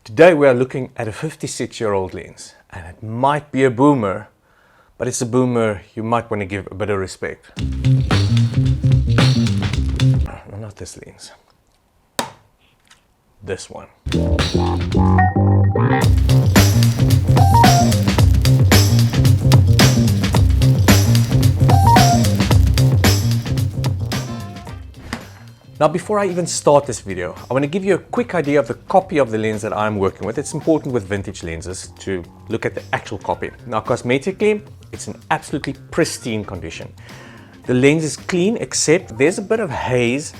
Today we are looking at a 56-year-old lens, and it might be a boomer, but it's a boomer you might want to give a bit of respect. No, not this lens. This one. Now, before I even start this video, I want to give you a quick idea of the copy of the lens that I'm working with. It's important with vintage lenses to look at the actual copy. Now, cosmetically, it's in absolutely pristine condition. The lens is clean, except there's a bit of haze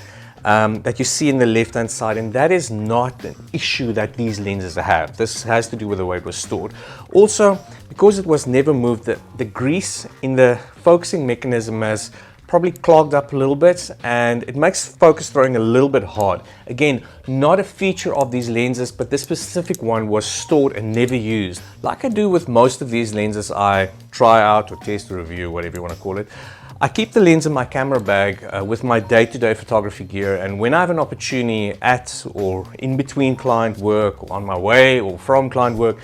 that you see in the left-hand side, and that is not an issue that these lenses have. This has to do with the way it was stored. Also, because it was never moved, the grease in the focusing mechanism has probably clogged up a little bit, and it makes focus throwing a little bit hard. Again, not a feature of these lenses, but this specific one was stored and never used. Like I do with most of these lenses I try out or test or review, whatever you want to call it. I keep the lens in my camera bag with my day-to-day photography gear, and when I have an opportunity at or in between client work, or on my way or from client work,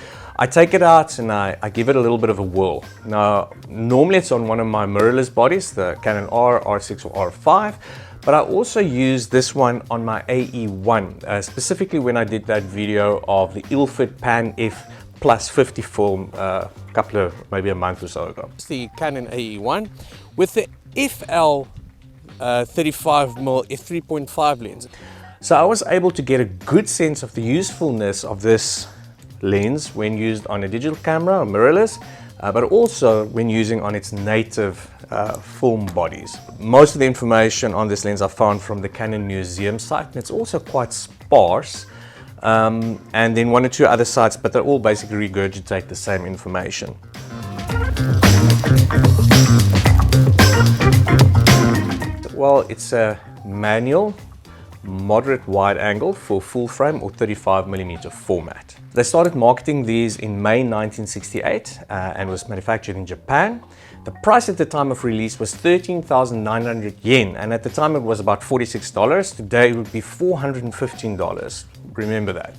I take it out and I give it a little bit of a whirl. Now, normally it's on one of my mirrorless bodies, the Canon R6 or R5, but I also use this one on my AE1, specifically when I did that video of the ill-fit Pan F plus 50 film maybe a month or so ago. It's the Canon AE1 with the FL 35mm F3.5 lens. So I was able to get a good sense of the usefulness of this lens when used on a digital camera or mirrorless, but also when using on its native film bodies. Most of the information on this lens I found from the Canon Museum site, and it's also quite sparse, and then one or two other sites, but they all basically regurgitate the same information. Well, it's a manual moderate wide angle for full frame or 35mm format. They started marketing these in May 1968 and was manufactured in Japan. The price at the time of release was 13,900 yen, and at the time it was about $46. Today it would be $415. Remember that.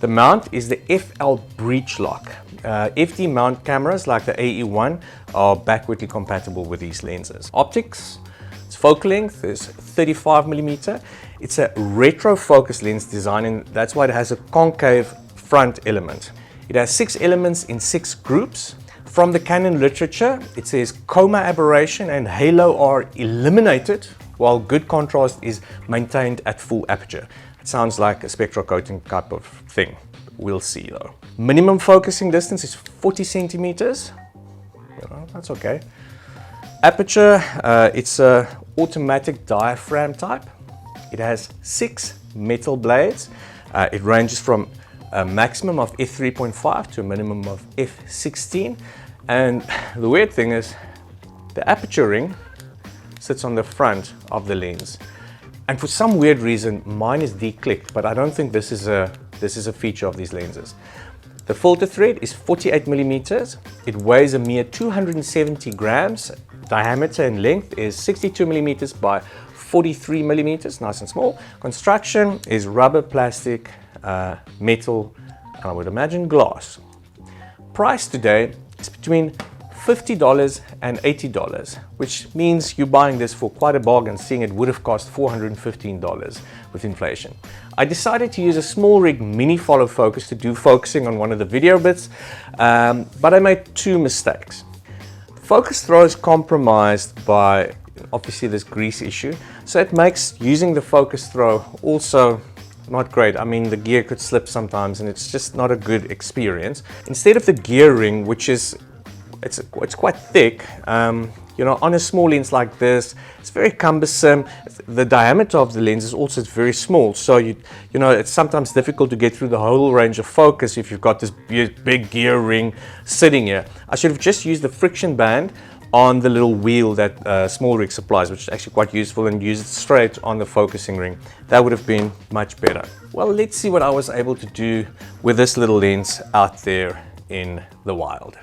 The mount is the FL breech lock. FD mount cameras like the AE1 are backwardly compatible with these lenses. Optics, its focal length is 35mm. It's a retro focus lens design, and that's why it has a concave front element. It has 6 elements in 6 groups. From the Canon literature, it says coma aberration and halo are eliminated, while good contrast is maintained at full aperture. It sounds like a spectral coating type of thing. We'll see though. Minimum focusing distance is 40 centimeters. That's okay. Aperture, it's a automatic diaphragm type. It has 6 metal blades. It ranges from a maximum of f3.5 to a minimum of f16. And the weird thing is, the aperture ring sits on the front of the lens. And for some weird reason, mine is declicked, but I don't think this is a feature of these lenses. The filter thread is 48mm. It weighs a mere 270 grams. Diameter and length is 62mm by 43mm, nice and small. Construction is rubber, plastic, metal, and I would imagine glass. Price today is between $50 and $80, which means you're buying this for quite a bargain, seeing it would have cost $415 with inflation. I decided to use a Smallrig mini follow focus to do focusing on one of the video bits, but I made 2 mistakes. The focus throw is compromised by obviously this grease issue, so it makes using the focus throw also not great. I mean, the gear could slip sometimes and it's just not a good experience. Instead of the gear ring, which is it's quite thick, you know, on a small lens like this, it's very cumbersome. The diameter of the lens is also very small, so you know, it's sometimes difficult to get through the whole range of focus if you've got this big gear ring sitting here. I should have just used the friction band on the little wheel that Smallrig supplies, which is actually quite useful, and use it straight on the focusing ring. That would have been much better. Well, let's see what I was able to do with this little lens out there in the wild.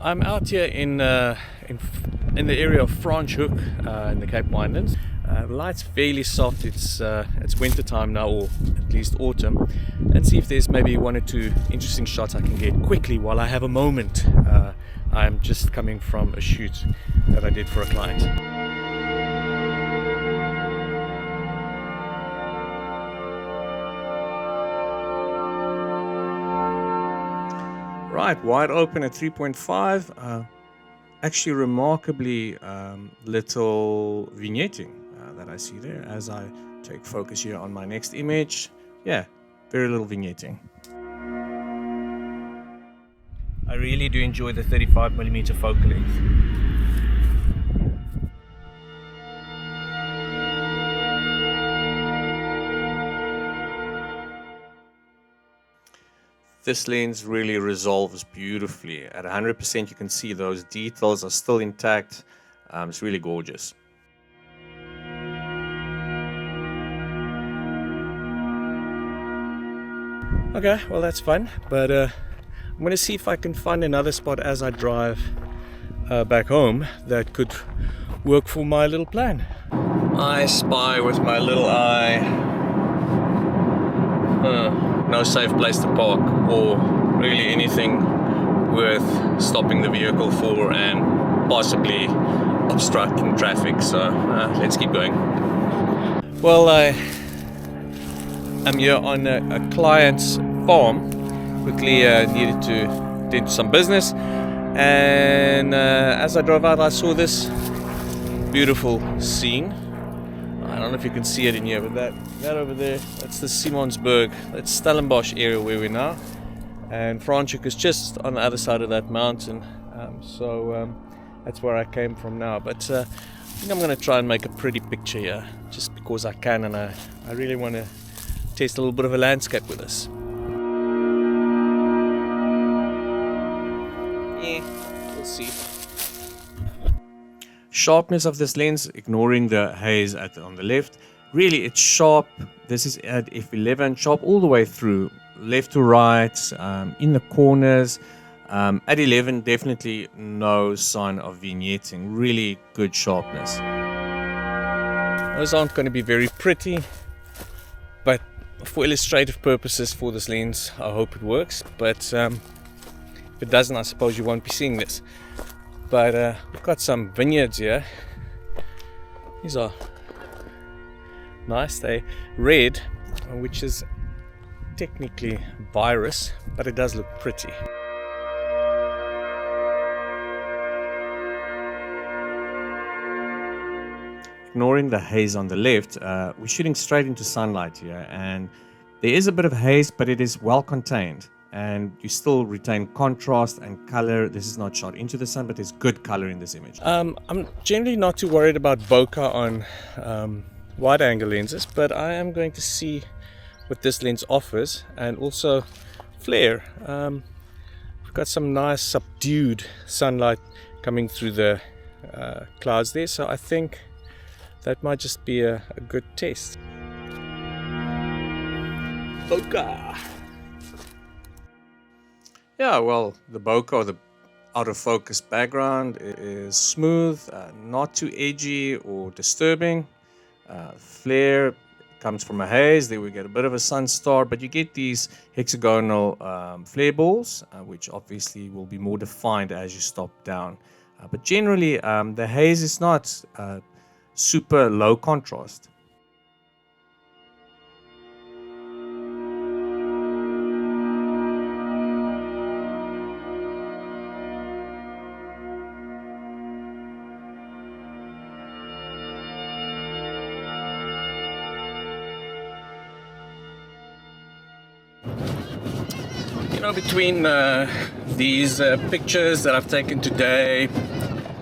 I'm out here in the area of Franschhoek in the Cape Winelands. The light's fairly soft. It's winter time now, or at least autumn. Let's see if there's maybe one or two interesting shots I can get quickly while I have a moment. I'm just coming from a shoot that I did for a client. Right, wide open at 3.5. Actually remarkably little vignetting that I see there as I take focus here on my next image. Yeah, very little vignetting. I really do enjoy the 35mm focal length. This lens really resolves beautifully. At 100% you can see those details are still intact. It's really gorgeous. Okay, well that's fun, but I'm going to see if I can find another spot as I drive back home that could work for my little plan. I spy with my little eye no safe place to park, or really anything worth stopping the vehicle for and possibly obstructing traffic, so let's keep going. Well, I'm here on a client's farm. Quickly needed to attend to some business, and as I drove out I saw this beautiful scene. I don't know if you can see it in here, but that over there, that's the Simonsberg, that's Stellenbosch area where we're now, and Franschhoek is just on the other side of that mountain, so that's where I came from now. But I think I'm going to try and make a pretty picture here, just because I can, and I really want to test a little bit of a landscape with this. Yeah, we'll see. Sharpness of this lens, ignoring the haze on the left, really it's sharp. This is at f11, sharp all the way through, left to right, in the corners. At 11, definitely no sign of vignetting, really good sharpness. Those aren't going to be very pretty, but for illustrative purposes for this lens I hope it works, but if it doesn't, I suppose you won't be seeing this. But we've got some vineyards here. These are nice. They're red, which is technically virus, but it does look pretty. Ignoring the haze on the left, we're shooting straight into sunlight here, and there is a bit of haze, but it is well contained. And you still retain contrast and color. This is not shot into the sun, but there's good color in this image. I'm generally not too worried about bokeh on wide angle lenses, but I am going to see what this lens offers, and also flare. We've got some nice subdued sunlight coming through the clouds there, so I think that might just be a good test. Bokeh. Yeah, well, the bokeh, or the out of focus background, is smooth, not too edgy or disturbing. Flare comes from a haze. There we get a bit of a sun star, but you get these hexagonal flare balls, which obviously will be more defined as you stop down. But generally, the haze is not super low contrast. Between these pictures that I've taken today,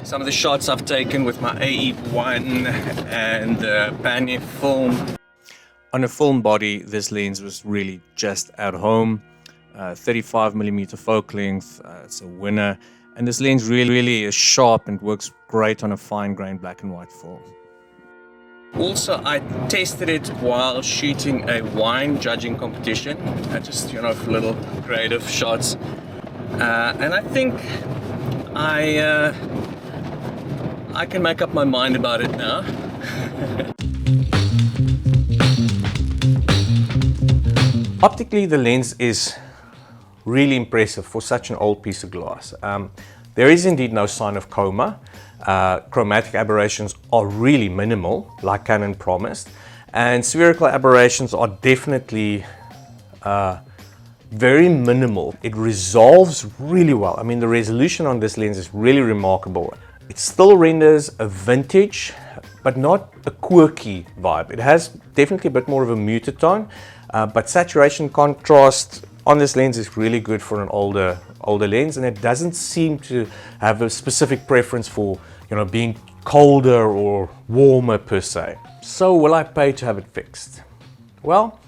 some of the shots I've taken with my AE1 and the Panier film. On a film body, this lens was really just at home. 35mm focal length, it's a winner. And this lens really is sharp and works great on a fine grain black and white film. Also, I tested it while shooting a wine judging competition, just for little creative shots, and I think I can make up my mind about it now. Optically, the lens is really impressive for such an old piece of glass. There is indeed no sign of coma. Chromatic aberrations are really minimal, like Canon promised, and spherical aberrations are definitely very minimal. It resolves really well. I mean, the resolution on this lens is really remarkable. It still renders a vintage, but not a quirky vibe. It has definitely a bit more of a muted tone, but saturation contrast on this lens is really good for an older lens, and it doesn't seem to have a specific preference for, you know, being colder or warmer per se. So will I pay to have it fixed? Well,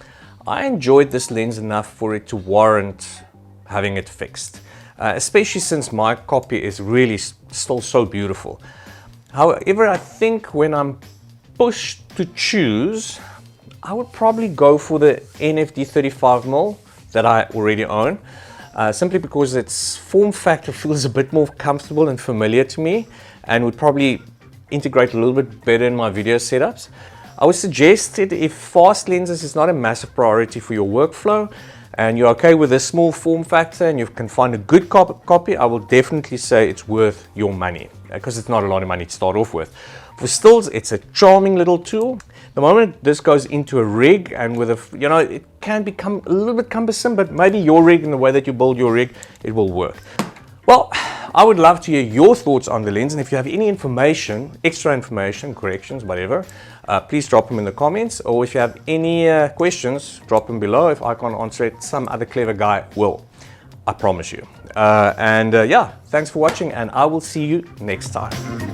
I enjoyed this lens enough for it to warrant having it fixed, especially since my copy is really still so beautiful. However, I think when I'm pushed to choose, I would probably go for the NFD 35mm that I already own, simply because its form factor feels a bit more comfortable and familiar to me, and would probably integrate a little bit better in my video setups. I would suggest it if fast lenses is not a massive priority for your workflow and you're okay with a small form factor and you can find a good copy, I will definitely say it's worth your money, because it's not a lot of money to start off with. For stills, it's a charming little tool. The moment this goes into a rig, and with a, you know, it can become a little bit cumbersome, but maybe your rig and the way that you build your rig, it will work. Well, I would love to hear your thoughts on the lens, and if you have any information, extra information, corrections, whatever, please drop them in the comments, or if you have any questions, drop them below. If I can't answer it, some other clever guy will, I promise you. Yeah, thanks for watching, and I will see you next time.